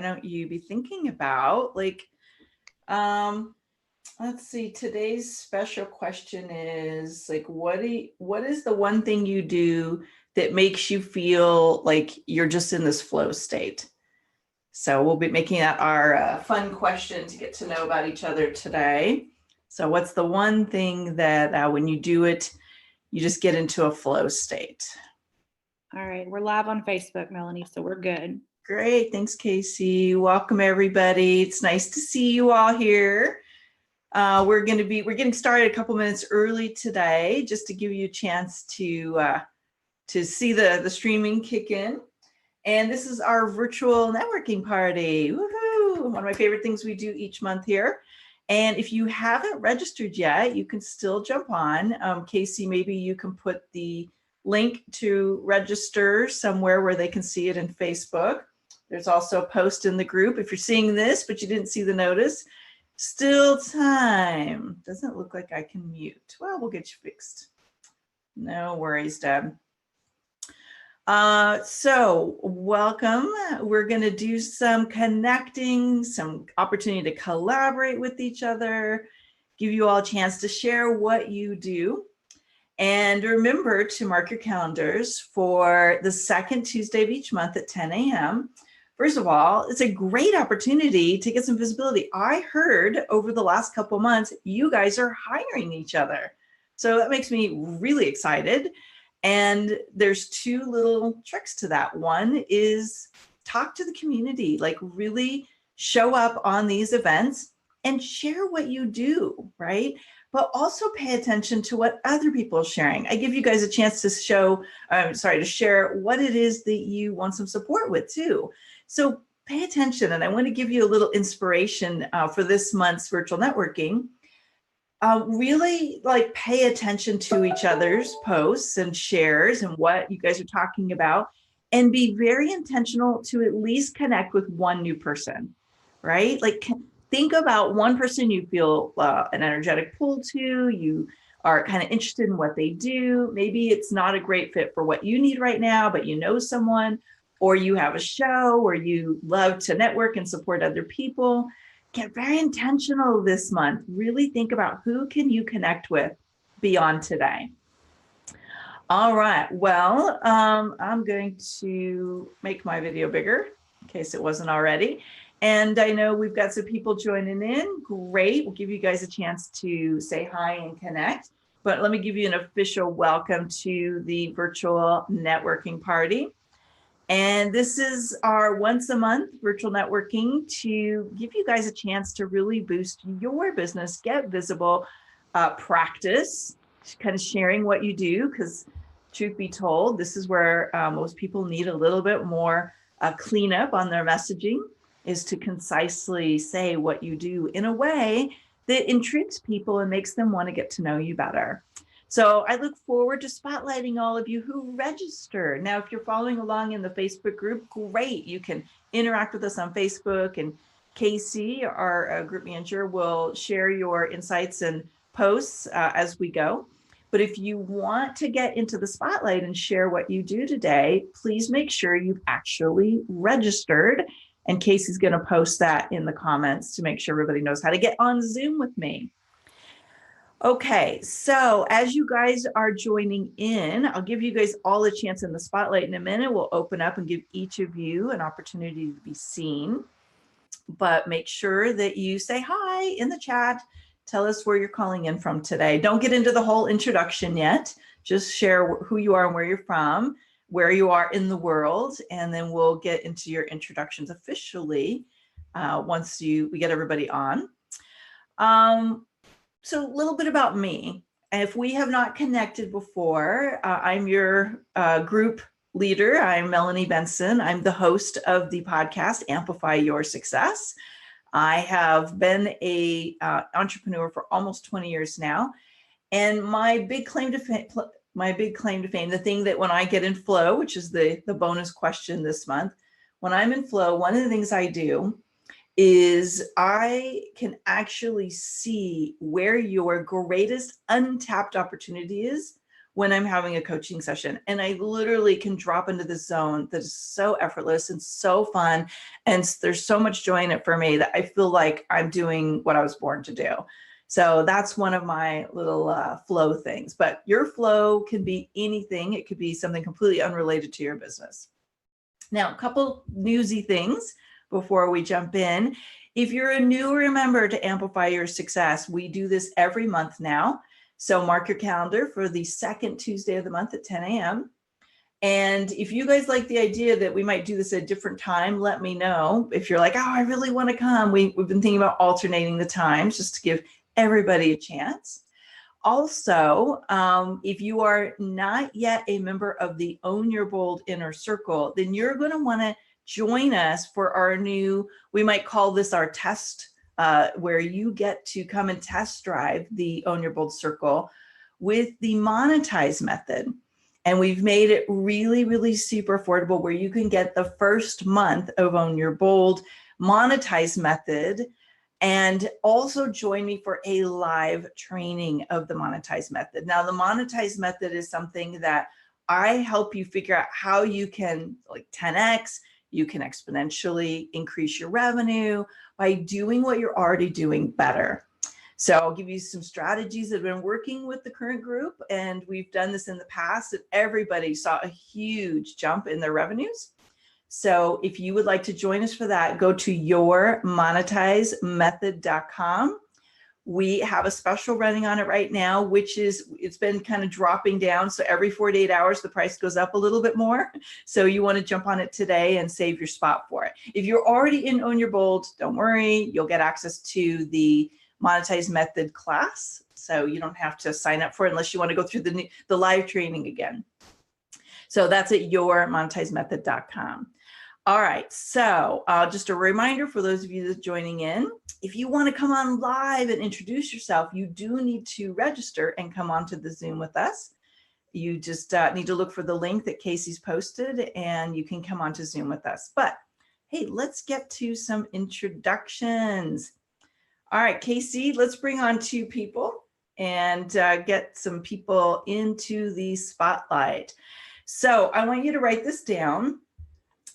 don't you be thinking about? Let's see, today's special question is like, what is the one thing you do that makes you feel like you're just in this flow state? So we'll be making that our fun question to get to know about each other today. So what's the one thing that when you do it, you just get into a flow state? All right, we're live on Facebook, Melanie, so we're good. Great, thanks, Casey. Welcome, everybody. It's nice to see you all here. We're getting started a couple minutes early today, just to give you a chance to see the streaming kick in. And this is our virtual networking party. Woohoo! One of my favorite things we do each month here. And if you haven't registered yet, you can still jump on. Casey, maybe you can put the link to register somewhere where they can see it in Facebook. There's also a post in the group. If you're seeing this, but you didn't see the notice, still time. Doesn't look like I can mute. Well, we'll get you fixed. No worries, Deb. So welcome. We're going to do some connecting, some opportunity to collaborate with each other, give you all a chance to share what you do. And remember to mark your calendars for the second Tuesday of each month at 10 a.m. First of all, it's a great opportunity to get some visibility. I heard over the last couple months, you guys are hiring each other. So that makes me really excited. And there's two little tricks to that. One is talk to the community, like really show up on these events and share what you do, right? But also pay attention to what other people are sharing. I give you guys a chance to share what it is that you want some support with too. So pay attention, and I want to give you a little inspiration for this month's virtual networking. Really like pay attention to each other's posts and shares and what you guys are talking about, and be very intentional to at least connect with one new person, right? Like think about one person you feel an energetic pull to, you are kind of interested in what they do. Maybe it's not a great fit for what you need right now, but you know someone, or you have a show where you love to network and support other people. Get very intentional this month. Really think about who can you connect with beyond today. All right, well, I'm going to make my video bigger in case it wasn't already. And I know we've got some people joining in. Great, we'll give you guys a chance to say hi and connect. But let me give you an official welcome to the virtual networking party. And this is our once a month virtual networking to give you guys a chance to really boost your business, get visible, practice, kind of sharing what you do, because truth be told, this is where most people need a little bit more cleanup on their messaging, is to concisely say what you do in a way that intrigues people and makes them want to get to know you better. So I look forward to spotlighting all of you who register. Now, if you're following along in the Facebook group, great. You can interact with us on Facebook, and Casey, our group manager, will share your insights and posts as we go. But if you want to get into the spotlight and share what you do today, please make sure you've actually registered. And Casey's going to post that in the comments to make sure everybody knows how to get on Zoom with me. Okay, so as you guys are joining in, I'll give you guys all a chance in the spotlight in a minute. We'll open up and give each of you an opportunity to be seen. But make sure that you say hi in the chat. Tell us where you're calling in from today. Don't get into the whole introduction yet. Just share who you are and where you're from, where you are in the world, and then we'll get into your introductions officially once we get everybody on. So a little bit about me. If we have not connected before, I'm your group leader. I'm Melanie Benson. I'm the host of the podcast, Amplify Your Success. I have been a entrepreneur for almost 20 years now. And my big claim to fame, the thing that when I get in flow, which is the bonus question this month, when I'm in flow, one of the things I do is I can actually see where your greatest untapped opportunity is when I'm having a coaching session. And I literally can drop into the zone that is so effortless and so fun. And there's so much joy in it for me that I feel like I'm doing what I was born to do. So that's one of my little flow things. But your flow can be anything. It could be something completely unrelated to your business. Now, a couple newsy things before we jump in. If you're a newer member to Amplify Your Success, we do this every month now. So mark your calendar for the second Tuesday of the month at 10 a.m. And if you guys like the idea that we might do this at a different time, let me know. If you're like, oh, I really want to come, we've been thinking about alternating the times just to give everybody a chance. Also, if you are not yet a member of the Own Your Bold Inner Circle, then you're going to want to join us for our new, we might call this our test, where you get to come and test drive the Own Your Bold Circle with the monetize method. And we've made it really, really super affordable where you can get the first month of Own Your Bold monetize method and also join me for a live training of the monetize method. Now, the monetize method is something that I help you figure out how you can like 10x, you can exponentially increase your revenue by doing what you're already doing better. So I'll give you some strategies that have been working with the current group, and we've done this in the past, and everybody saw a huge jump in their revenues. So if you would like to join us for that, go to yourmonetizemethod.com. We have a special running on it right now, which is, it's been kind of dropping down. So every 48 hours, the price goes up a little bit more. So you want to jump on it today and save your spot for it. If you're already in Own Your Bold, don't worry, you'll get access to the monetize method class. So you don't have to sign up for it unless you want to go through the live training again. So that's at yourmonetizemethod.com. All right, so just a reminder for those of you that are joining in, if you want to come on live and introduce yourself, you do need to register and come onto the Zoom with us. You just need to look for the link that Casey's posted and you can come onto Zoom with us. But hey, let's get to some introductions. All right, Casey, let's bring on two people and get some people into the spotlight. So I want you to write this down.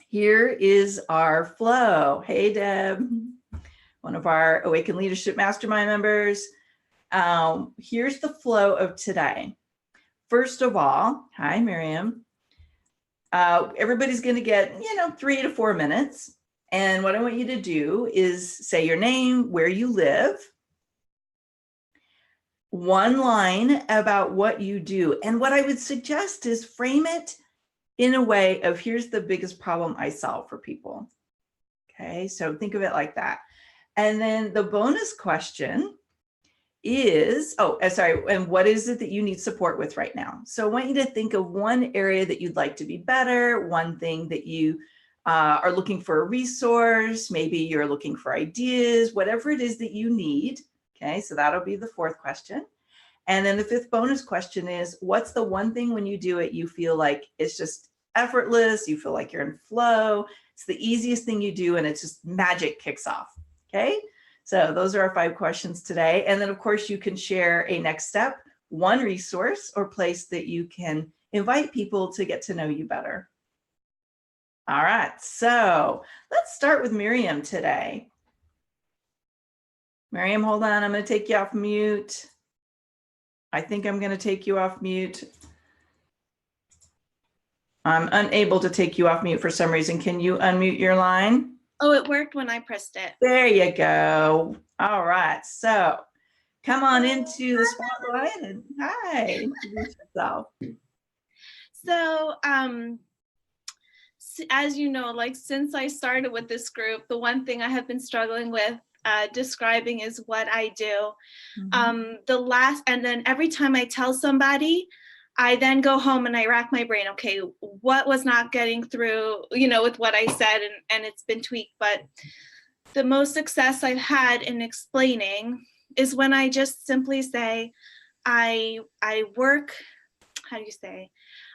Here is our flow. Hey, Deb, one of our Awaken Leadership Mastermind members. Here's the flow of today. First of all, hi, Miriam. Everybody's going to get, 3 to 4 minutes. And what I want you to do is say your name, where you live, one line about what you do. And what I would suggest is frame it in a way of, here's the biggest problem I solve for people. Okay, so think of it like that. And then the bonus question is, and what is it that you need support with right now? So I want you to think of one area that you'd like to be better, one thing that you are looking for a resource, maybe you're looking for ideas, whatever it is that you need. Okay, so that'll be the fourth question. And then the fifth bonus question is, what's the one thing when you do it, you feel like it's just effortless, you feel like you're in flow, it's the easiest thing you do, and it's just magic kicks off. Okay, so those are our 5 questions today. And then of course you can share a next step, one resource or place that you can invite people to get to know you better. All right, so let's start with Miriam today. Miriam, hold on, I'm going to take you off mute. I think I'm going to take you off mute. I'm unable to take you off mute for some reason. Can you unmute your line? Oh, it worked when I pressed it. There you go. All right, so come on into the spotlight and hi, introduce yourself. So, as you know, like since I started with this group, the one thing I have been struggling with describing is what I do. Mm-hmm. And then every time I tell somebody, I then go home and I rack my brain. Okay, what was not getting through, with what I said, and it's been tweaked. But the most success I've had in explaining is when I just simply say, I work, how do you say?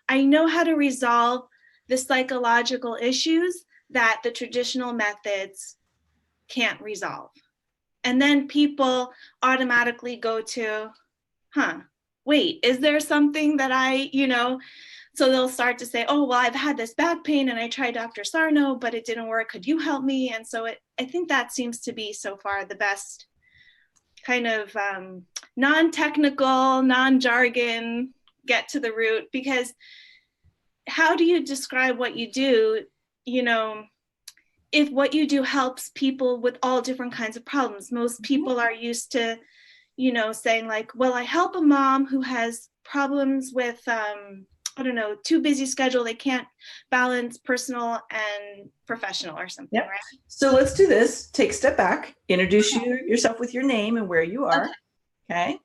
I know how to resolve the psychological issues that the traditional methods can't resolve. And then people automatically go to, wait, is there something that so they'll start to say, oh, well, I've had this back pain and I tried Dr. Sarno, but it didn't work. Could you help me? And so I think that seems to be so far the best kind of non-technical, non-jargon, get to the root, because how do you describe what you do, if what you do helps people with all different kinds of problems? Most people are used to, saying like, well, I help a mom who has problems with, I don't know, too busy schedule. They can't balance personal and professional or something, Yep. right? So let's do this. Take a step back, introduce yourself with your name and where you are. Okay.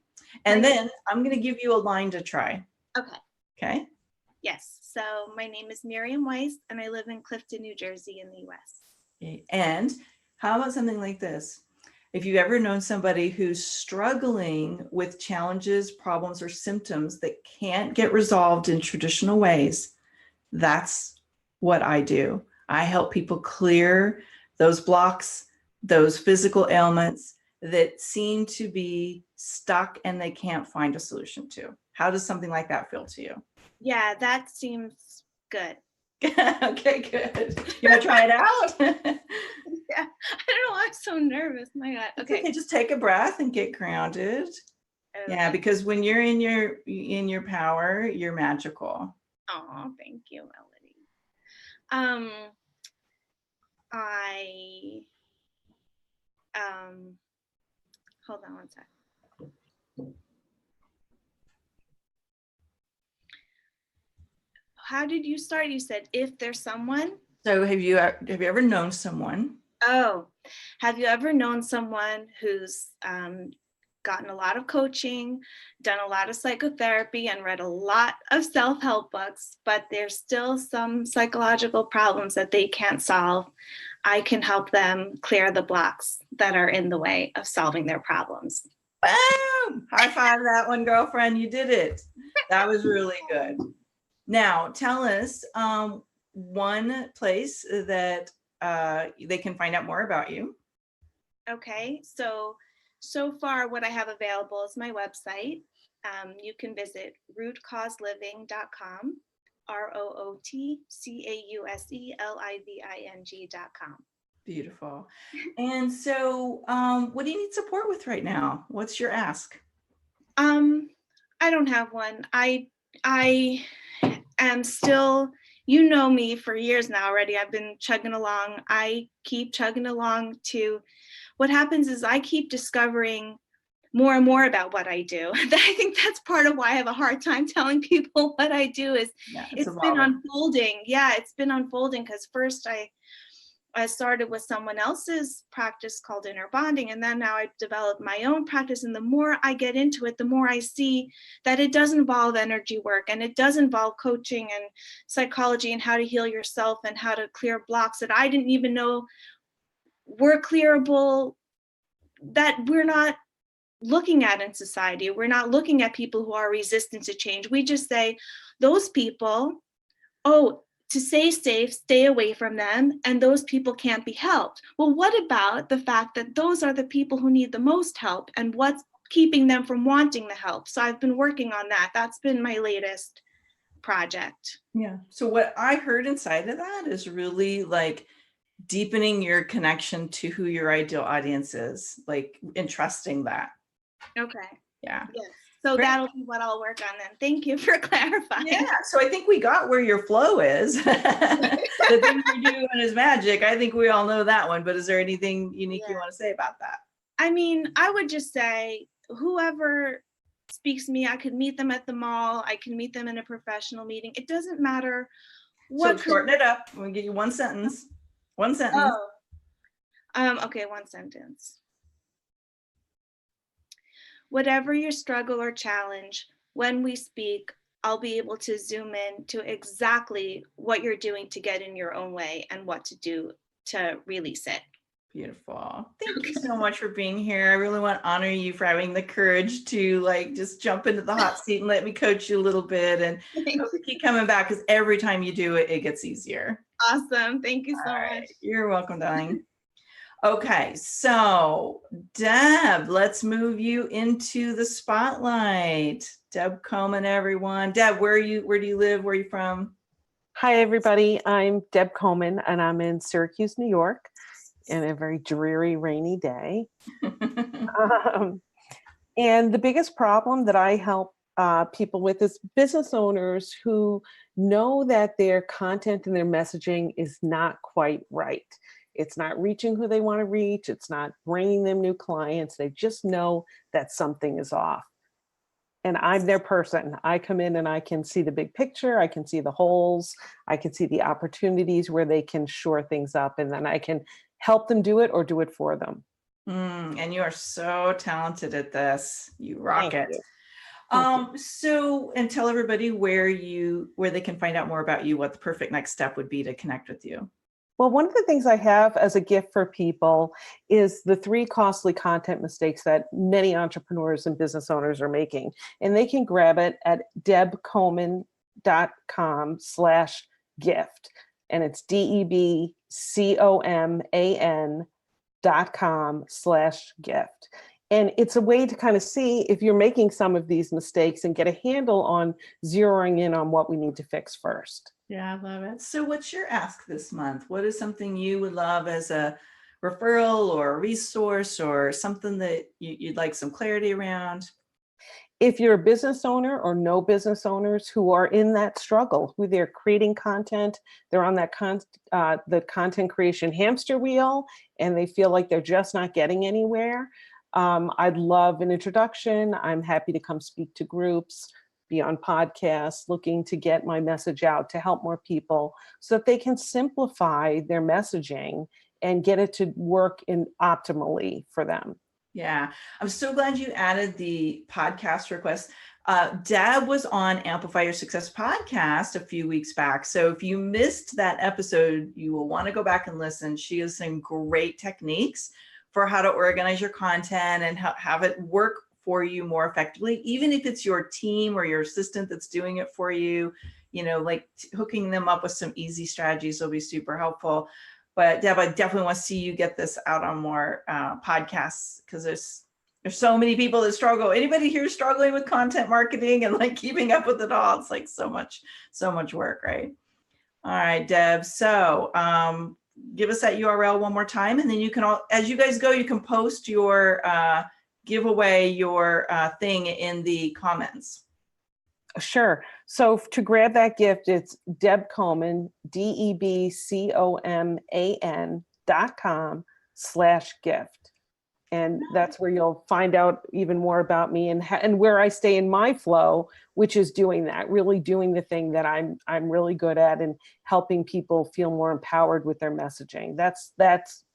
And then I'm going to give you a line to try. Okay. Okay. Yes. So my name is Miriam Weiss and I live in Clifton, New Jersey in the US. Okay. And how about something like this? If you've ever known somebody who's struggling with challenges, problems, or symptoms that can't get resolved in traditional ways, that's what I do. I help people clear those blocks, those physical ailments that seem to be stuck and they can't find a solution to. How does something like that feel to you? Yeah, that seems good. Okay, good. You want to try it out? Yeah, I don't know why I'm so nervous. My God. Okay, just take a breath and get grounded. Okay. Yeah, because when you're in your power, you're magical. Oh, thank you, Melody. Hold on one sec. How did you start? You said if there's someone. So have you ever known someone? Oh, have you ever known someone who's gotten a lot of coaching, done a lot of psychotherapy, and read a lot of self-help books, but there's still some psychological problems that they can't solve? I can help them clear the blocks that are in the way of solving their problems. Boom! High five that one, girlfriend. You did it. That was really good. Now, tell us one place that they can find out more about you. Okay, so far what I have available is my website. You can visit rootcauseliving.com, rootcauseliving.com. Beautiful. And so what do you need support with right now? What's your ask? I don't have one. I am still, you know me for years now already. I've been chugging along. I keep chugging along to, what happens is I keep discovering more and more about what I do. I think that's part of why I have a hard time telling people what I do is it's been unfolding. Yeah, it's been unfolding because first I started with someone else's practice called inner bonding. And then now I've developed my own practice. And the more I get into it, the more I see that it does involve energy work and it does involve coaching and psychology and how to heal yourself and how to clear blocks that I didn't even know were clearable, that we're not looking at in society. We're not looking at people who are resistant to change. We just say, those people, oh, to stay safe, stay away from them, and those people can't be helped. Well, what about the fact that those are the people who need the most help, and what's keeping them from wanting the help? So I've been working on that. That's been my latest project. Yeah. So what I heard inside of that is really like deepening your connection to who your ideal audience is, like entrusting that. Okay. Yeah. Yes. So Great. That'll be what I'll work on then. Thank you for clarifying. Yeah. So I think we got where your flow is. The thing you're doing is magic. I think we all know that one, but is there anything unique you want to say about that? I mean, I would just say whoever speaks to me, I could meet them at the mall. I can meet them in a professional meeting. It doesn't matter what. So shorten it up. I'm gonna give you one sentence. One sentence. Okay, one sentence. Whatever your struggle or challenge, when we speak, I'll be able to zoom in to exactly what you're doing to get in your own way and what to do to release it. Beautiful. Thank you so much for being here. I really want to honor you for having the courage to like just jump into the hot seat and let me coach you a little bit, and hope you keep coming back because every time you do it, it gets easier. Awesome. Thank you so much. You're welcome, darling. Okay, so Deb, let's move you into the spotlight. Deb Coleman, everyone. Deb, where do you live? Where are you from? Hi, everybody. I'm Deb Coleman, and I'm in Syracuse, New York, in a very dreary, rainy day. Um, and the biggest problem that I help people with is business owners who know that their content and their messaging is not quite right. It's not reaching who they want to reach. It's not bringing them new clients. They just know that something is off. And I'm their person. I come in and I can see the big picture. I can see the holes. I can see the opportunities where they can shore things up, and then I can help them do it or do it for them. And you are so talented at this. You rock Thank it. you. Thank you. So, and tell everybody where they can find out more about you, what the perfect next step would be to connect with you. Well, one of the things I have as a gift for people is the 3 costly content mistakes that many entrepreneurs and business owners are making. And they can grab it at debcoman.com/gift. And it's DEBCOMAN.com/gift. And it's a way to kind of see if you're making some of these mistakes and get a handle on zeroing in on what we need to fix first. Yeah, I love it. So what's your ask this month? What is something you would love as a referral or a resource or something that you'd like some clarity around? If you're a business owner or no business owners who are in that struggle, who they're creating content, they're on that the content creation hamster wheel, and they feel like they're just not getting anywhere, I'd love an introduction. I'm happy to come speak to groups, be on podcasts, looking to get my message out to help more people so that they can simplify their messaging and get it to work optimally for them. Yeah, I'm so glad you added the podcast request. Deb was on Amplify Your Success podcast a few weeks back. So if you missed that episode, you will want to go back and listen. She has some great techniques for how to organize your content and have it work for you more effectively, even if it's your team or your assistant that's doing it for you. Like hooking them up with some easy strategies will be super helpful. But Deb, I definitely want to see you get this out on more podcasts, because there's so many people that struggle. Anybody here struggling with content marketing and like keeping up with it all? It's like so much work, right? All right, Deb. So give us that URL one more time, and then you can as you guys go, you can post your giveaway, your thing in the comments. Sure. So to grab that gift, it's Deb Coleman, DEBCOMAN.com/gift. And that's where you'll find out even more about me and where I stay in my flow, which is doing that, really doing the thing that I'm really good at, and helping people feel more empowered with their messaging. That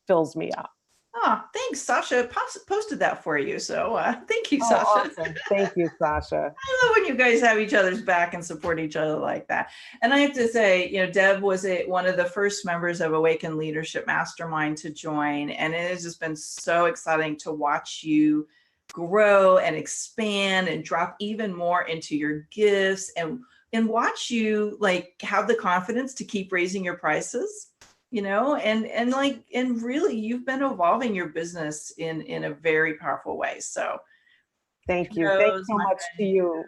fills me up. Oh, thanks, Sasha. Posted that for you. So thank you, Oh, Sasha. awesome. Thank you, Sasha. I love when you guys have each other's back and support each other like that. And I have to say, Deb was one of the first members of Awaken Leadership Mastermind to join. And it has just been so exciting to watch you grow and expand and drop even more into your gifts, and watch you like have the confidence to keep raising your prices. And really you've been evolving your business in a very powerful way. So thank you. Thanks so much to you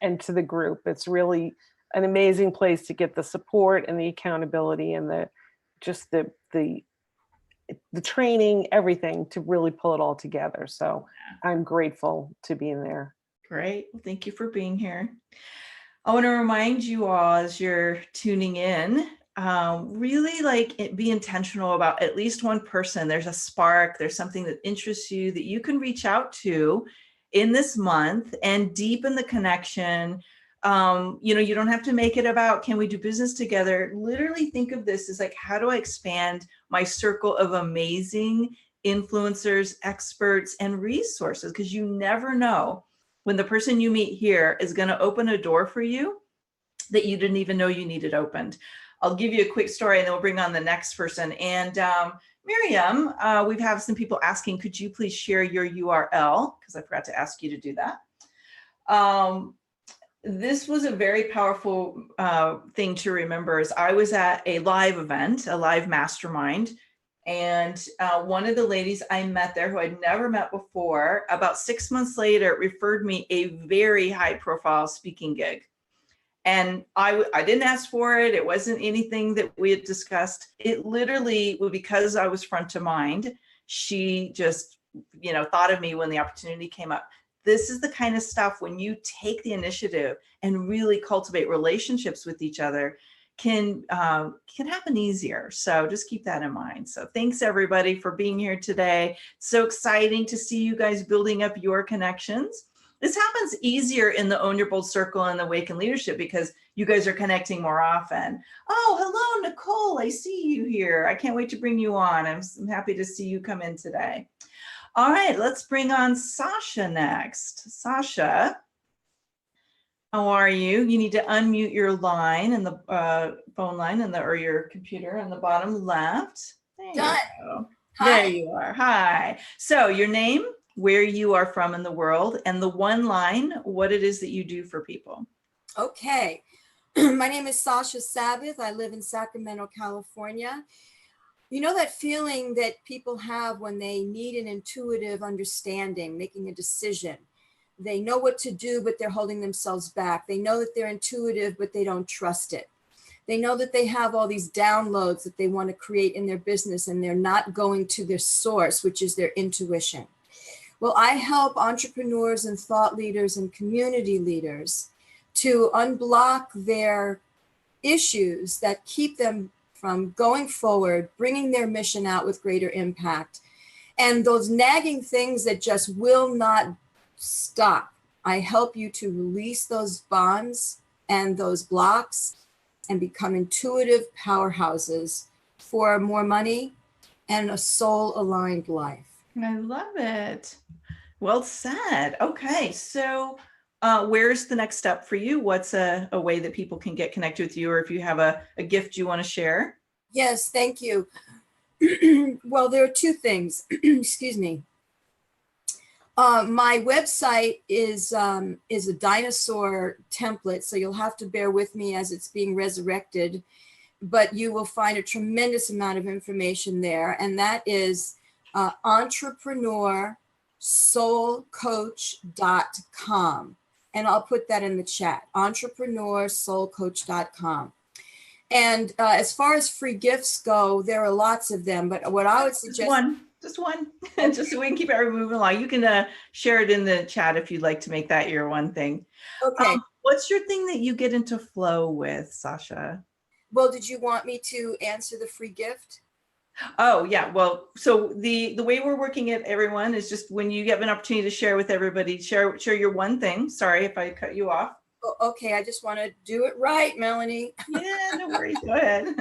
and to the group. It's really an amazing place to get the support and the accountability and the training, everything to really pull it all together. So I'm grateful to be in there. Great. Well, thank you for being here. I want to remind you all, as you're tuning in, really be intentional about at least one person. There's a spark, there's something that interests you that you can reach out to in this month and deepen the connection. You don't have to make it about, can we do business together? Literally think of this as like, how do I expand my circle of amazing influencers, experts, and resources? Because you never know when the person you meet here is going to open a door for you that you didn't even know you needed opened. I'll give you a quick story and then we'll bring on the next person. And Miriam, we've had some people asking, could you please share your URL? Because I forgot to ask you to do that. This was a very powerful thing to remember. Is I was at a live event, a live mastermind, And one of the ladies I met there who I'd never met before, about 6 months later, referred me a very high profile speaking gig. And I didn't ask for it. It wasn't anything that we had discussed. It literally was because I was front of mind. She just, thought of me when the opportunity came up. This is the kind of stuff when you take the initiative and really cultivate relationships with each other can happen easier. So just keep that in mind. So thanks everybody for being here today. So exciting to see you guys building up your connections. This happens easier in the Own Your Bold Circle and the Awaken Leadership because you guys are connecting more often. Oh, hello, Nicole. I see you here. I can't wait to bring you on. I'm happy to see you come in today. All right, let's bring on Sasha next. Sasha, how are you? You need to unmute your line and the phone line or your computer on the bottom left. There you go. Hi. There you are. Hi. So your name, where you are from in the world, and the one line, what it is that you do for people. Okay. My name is Sasha Sabbath. I live in Sacramento, California. You know that feeling that people have when they need an intuitive understanding, making a decision. They know what to do, but they're holding themselves back. They know that they're intuitive, but they don't trust it. They know that they have all these downloads that they want to create in their business, and they're not going to their source, which is their intuition. Well, I help entrepreneurs and thought leaders and community leaders to unblock their issues that keep them from going forward, bringing their mission out with greater impact, and those nagging things that just will not stop. I help you to release those bonds and those blocks and become intuitive powerhouses for more money and a soul-aligned life. I love it. Well said. Okay, so where's the next step for you? What's a way that people can get connected with you, or if you have a gift you want to share? Yes, thank you. Well, there are two things. Excuse me. My website is a dinosaur template, so you'll have to bear with me as it's being resurrected, but you will find a tremendous amount of information there, and that is entrepreneursoulcoach.com. And I'll put that in the chat, entrepreneursoulcoach.com. And as far as free gifts go, there are lots of them, but what I would suggest— Just one, just so we can keep everyone moving along. You can share it in the chat if you'd like to make that your one thing. Okay. What's your thing that you get into flow with, Sasha? Well, did you want me to answer the free gift? Oh, yeah. Well, so the way we're working it, everyone, is just when you get an opportunity to share with everybody, share your one thing. Sorry if I cut you off. Oh, okay, I just want to do it right, Melanie. Yeah, no worries. Go ahead.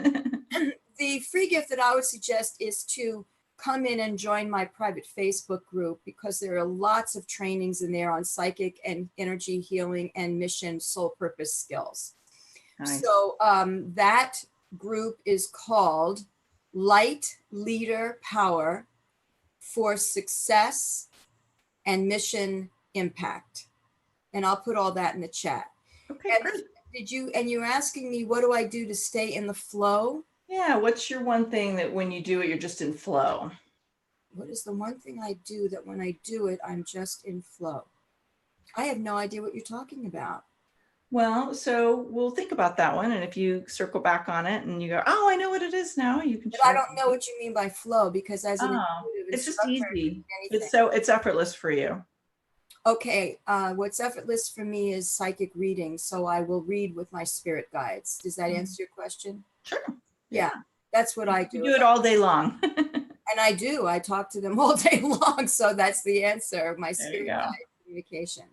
The free gift that I would suggest is to come in and join my private Facebook group, because there are lots of trainings in there on psychic and energy healing and mission soul purpose skills. Nice. So that group is called Light Leader Power for Success and Mission Impact. And I'll put all that in the chat. Okay, And great. you're asking me, what do I do to stay in the flow? Yeah, what's your one thing that when you do it, you're just in flow? What is the one thing I do that when I do it, I'm just in flow? I have no idea what you're talking about. Well, so we'll think about that one. And if you circle back on it and you go, oh, I know what it is now, you can But share. I don't know what you mean by flow, because as an intuitive It's just instructor, easy. anything. It's effortless for you. Okay, what's effortless for me is psychic reading. So I will read with my spirit guides. Does that answer your question? Sure. Yeah, that's what I do. You do it all day long. And I do. I talk to them all day long. So that's the answer, my There you spirit go. guide communication.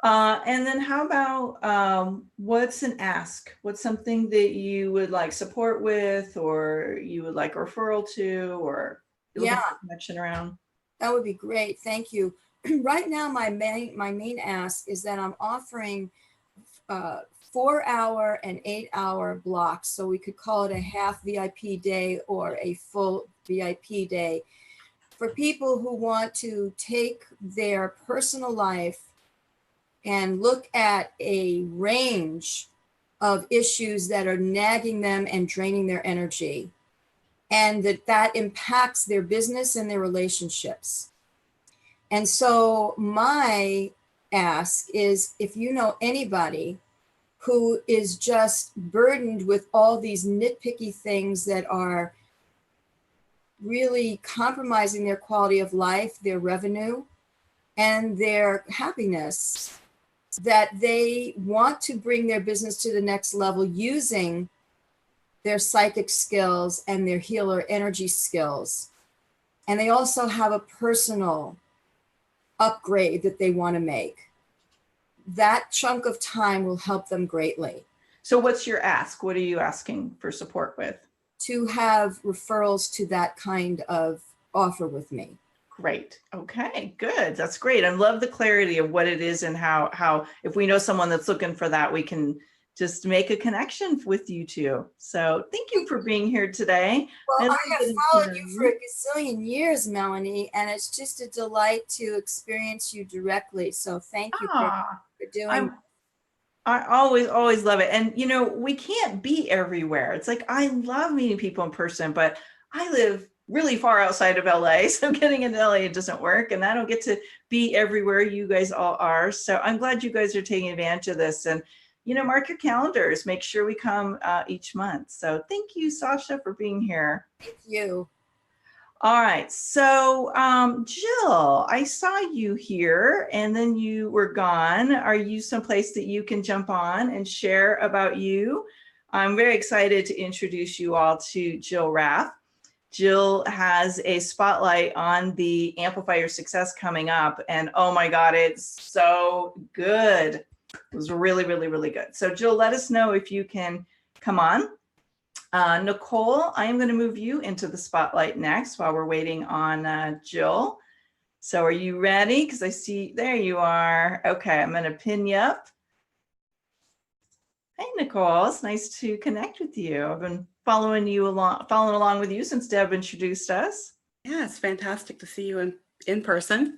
And then how about what's an ask? What's something that you would like support with, or you would like a referral to, or you're looking for a connection around? That would be great. Thank you. Right now, my main ask is that I'm offering 4-hour and 8-hour blocks. So we could call it a half VIP day or a full VIP day for people who want to take their personal life and look at a range of issues that are nagging them and draining their energy, and that impacts their business and their relationships. And so my ask is, if you know anybody who is just burdened with all these nitpicky things that are really compromising their quality of life, their revenue, and their happiness, that they want to bring their business to the next level using their psychic skills and their healer energy skills. And they also have a personal upgrade that they want to make. That chunk of time will help them greatly. So what's your ask? What are you asking for support with? To have referrals to that kind of offer with me. Great. Okay, good. That's great. I love the clarity of what it is and how if we know someone that's looking for that, we can just make a connection with you two. So thank you for being here today. Well, I have followed you for a gazillion years, Melanie, and it's just a delight to experience you directly. So thank you for doing. I always love it. And, you know, we can't be everywhere. It's like, I love meeting people in person, but I live really far outside of LA. So getting into LA, it doesn't work. And I don't get to be everywhere you guys all are. So I'm glad you guys are taking advantage of this. And, you know, mark your calendars, make sure we come each month. So thank you, Sasha, for being here. Thank you. All right. So, Jill, I saw you here and then you were gone. Are you someplace that you can jump on and share about you? I'm very excited to introduce you all to Jill Rath. Jill has a spotlight on the Amplify Your Success coming up. And oh my God, it's so good. It was really, really, really good. So Jill, let us know if you can come on. Nicole, I am going to move you into the spotlight next while we're waiting on Jill. So are you ready? Because I see, there you are. Okay, I'm going to pin you up. Hey, Nicole, it's nice to connect with you. I've been following along with you since Deb introduced us. Yeah, it's fantastic to see you in person.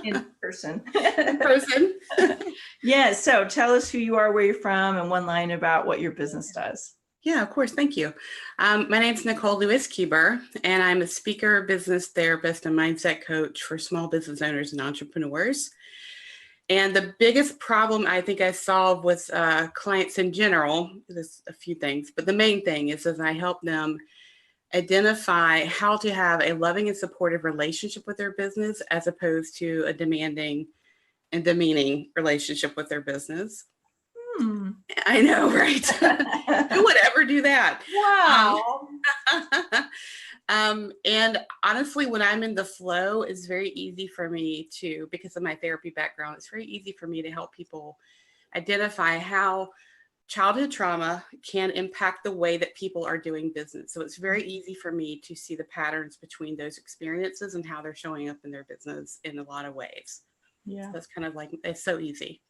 In person. In person. Yeah, so tell us who you are, where you're from, and one line about what your business does. Yeah, of course. Thank you. My name is Nicole Lewis-Keeber, and I'm a speaker, business therapist, and mindset coach for small business owners and entrepreneurs. And the biggest problem I think I solve with clients in general, there's a few things, but the main thing is I help them identify how to have a loving and supportive relationship with their business as opposed to a demanding and demeaning relationship with their business. I know, right? Who would ever do that? Wow. And honestly, when I'm in the flow, it's very easy for me to, because of my therapy background, it's very easy for me to help people identify how childhood trauma can impact the way that people are doing business. So it's very easy for me to see the patterns between those experiences and how they're showing up in their business in a lot of ways. Yeah. So that's kind of like, it's so easy.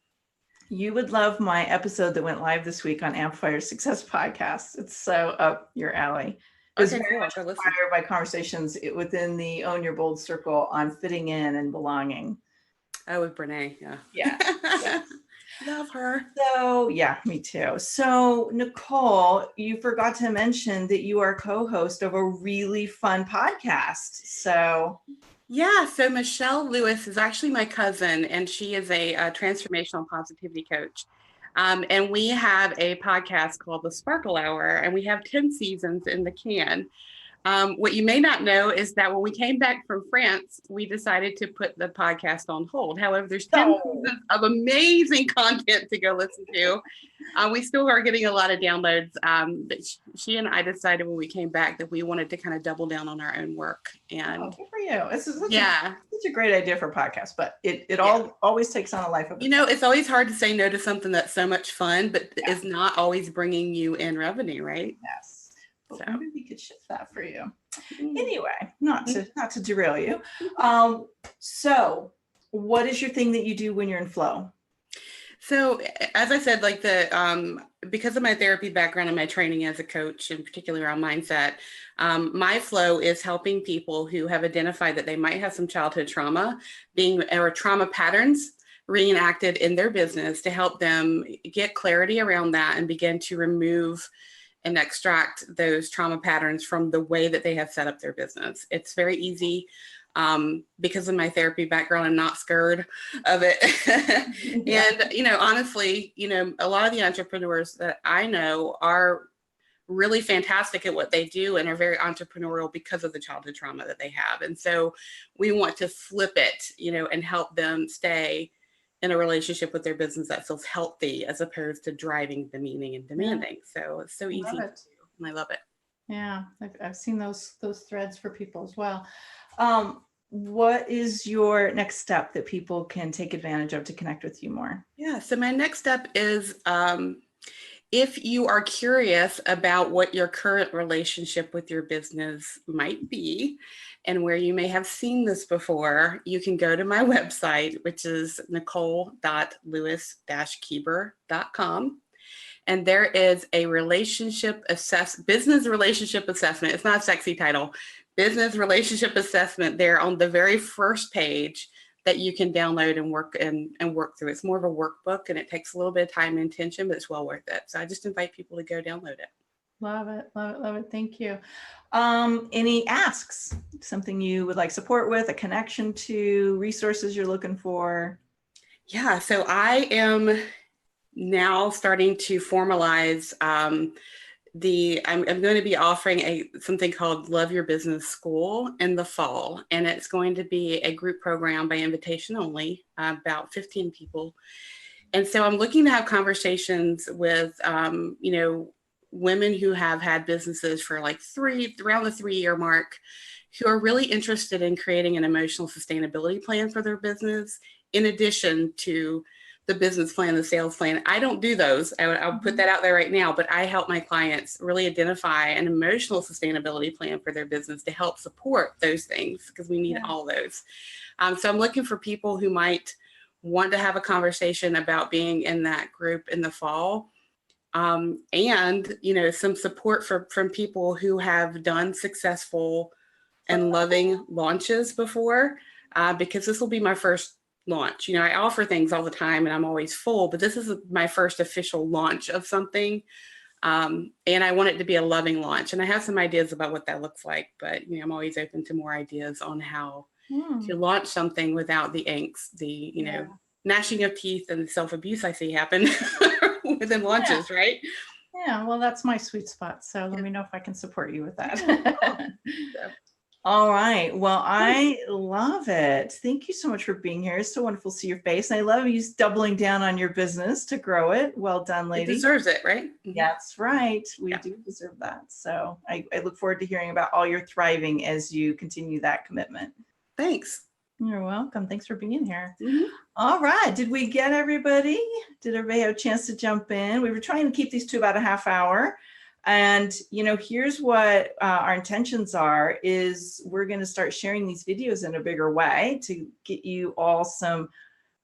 You would love my episode that went live this week on Amplify Your Success podcast. It's so up your alley. It was very much inspired by conversations within the Own Your Bold circle on fitting in and belonging. Oh, with Brene, yeah. Yeah. Love her. So yeah, me too. So Nicole, you forgot to mention that you are co-host of a really fun podcast. So yeah, so Michelle Lewis is actually my cousin, and she is a transformational positivity coach. And we have a podcast called The Sparkle Hour, and we have 10 seasons in the can. What you may not know is that when we came back from France, we decided to put the podcast on hold. However, there's 10 seasons of amazing content to go listen to. We still are getting a lot of downloads. But she and I decided when we came back that we wanted to kind of double down on our own work. And good for you. This is such a great idea for a podcast, but it always takes on a life of its own. It's always hard to say no to something that's so much fun, but is not always bringing you in revenue, right? Yes. So maybe we could shift that for you. Anyway, not to derail you. So what is your thing that you do when you're in flow? So as I said, like because of my therapy background and my training as a coach, in particular around mindset, my flow is helping people who have identified that they might have some childhood trauma or trauma patterns reenacted in their business to help them get clarity around that and begin to remove and extract those trauma patterns from the way that they have set up their business. It's very easy. Because of my therapy background, I'm not scared of it. And, honestly, a lot of the entrepreneurs that I know are really fantastic at what they do and are very entrepreneurial because of the childhood trauma that they have. And so we want to flip it, and help them stay in a relationship with their business that feels healthy as opposed to driving, demeaning, and demanding. So it's so easy to do, and I love it. Yeah, I've seen those threads for people as well. What is your next step that people can take advantage of to connect with you more? Yeah, so my next step is if you are curious about what your current relationship with your business might be and where you may have seen this before, you can go to my website, which is nicole.lewis-keeber.com. And there is a business relationship assessment. It's not a sexy title. Business relationship assessment there on the very first page that you can download and work through. It's more of a workbook, and it takes a little bit of time and attention, but it's well worth it. So I just invite people to go download it. Love it, love it, love it. Thank you. Any asks? Something you would like support with, a connection to, resources you're looking for? Yeah, so I am now starting to formalize I'm going to be offering something called Love Your Business School in the fall, and it's going to be a group program by invitation only, about 15 people. And so I'm looking to have conversations with, women who have had businesses for like around the 3-year mark, who are really interested in creating an emotional sustainability plan for their business, in addition to the business plan, the sales plan. I don't do those. I'll put that out there right now, but I help my clients really identify an emotional sustainability plan for their business to help support those things, because we need all those. So I'm looking for people who might want to have a conversation about being in that group in the fall. And, some support from people who have done successful and loving launches before, because this will be my first launch. I offer things all the time and I'm always full, but this is my first official launch of something. And I want it to be a loving launch. And I have some ideas about what that looks like, but I'm always open to more ideas on how to launch something without the angst, the, gnashing of teeth and the self-abuse I see happen within launches, right? Yeah, well, that's my sweet spot. So let me know if I can support you with that. All right. Well, I love it. Thank you so much for being here. It's so wonderful to see your face. And I love you doubling down on your business to grow it. Well done, lady. It deserves it, right? That's right. We do deserve that. So I look forward to hearing about all your thriving as you continue that commitment. Thanks. You're welcome. Thanks for being here. All right. Did we get everybody? Did everybody have a chance to jump in? We were trying to keep these to about a half hour. And, here's what our intentions are, is we're going to start sharing these videos in a bigger way to get you all some,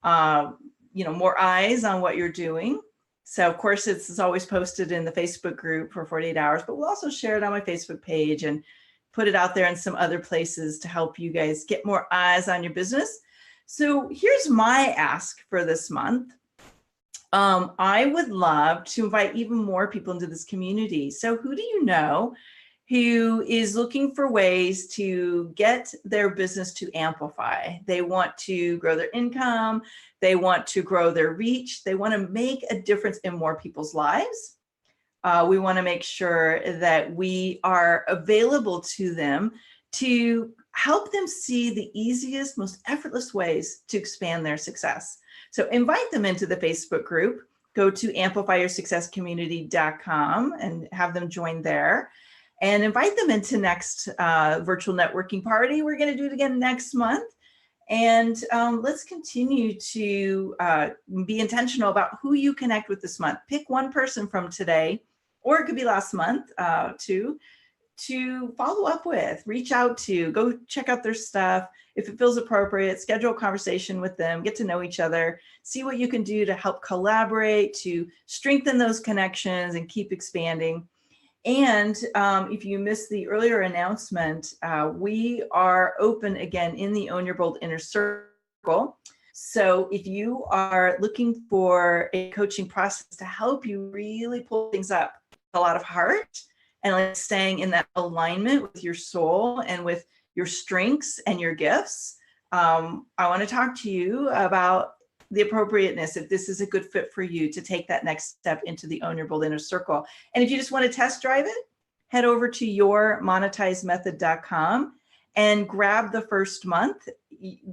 more eyes on what you're doing. So, of course, it's always posted in the Facebook group for 48 hours, but we'll also share it on my Facebook page and put it out there in some other places to help you guys get more eyes on your business. So here's my ask for this month. I would love to invite even more people into this community. So who do you know who is looking for ways to get their business to amplify? They want to grow their income. They want to grow their reach. They want to make a difference in more people's lives. We want to make sure that we are available to them to help them see the easiest, most effortless ways to expand their success. So invite them into the Facebook group. Go to amplifyyoursuccesscommunity.com and have them join there. And invite them into next virtual networking party. We're going to do it again next month. And let's continue to be intentional about who you connect with this month. Pick one person from today, or it could be last month, to follow up with, reach out to, go check out their stuff. If it feels appropriate, schedule a conversation with them, get to know each other, see what you can do to help collaborate, to strengthen those connections and keep expanding. And if you missed the earlier announcement, we are open again in the Own Your Bold Inner Circle. So if you are looking for a coaching process to help you really pull things up a lot of heart and like staying in that alignment with your soul and with your strengths and your gifts, I want to talk to you about the appropriateness, if this is a good fit for you to take that next step into the Own Your Bold Inner Circle. And if you just want to test drive it, head over to yourmonetizemethod.com and grab the first month.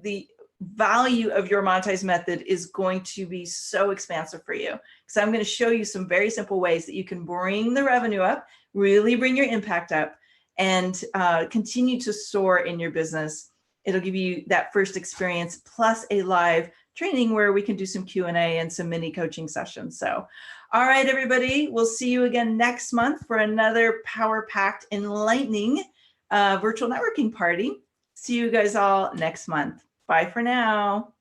The value of your monetized method is going to be so expansive for you. So I'm going to show you some very simple ways that you can bring the revenue up, really bring your impact up, and continue to soar in your business. It'll give you that first experience plus a live training where we can do some Q&A and some mini coaching sessions. So, all right, everybody, we'll see you again next month for another power-packed, enlightening virtual networking party. See you guys all next month. Bye for now.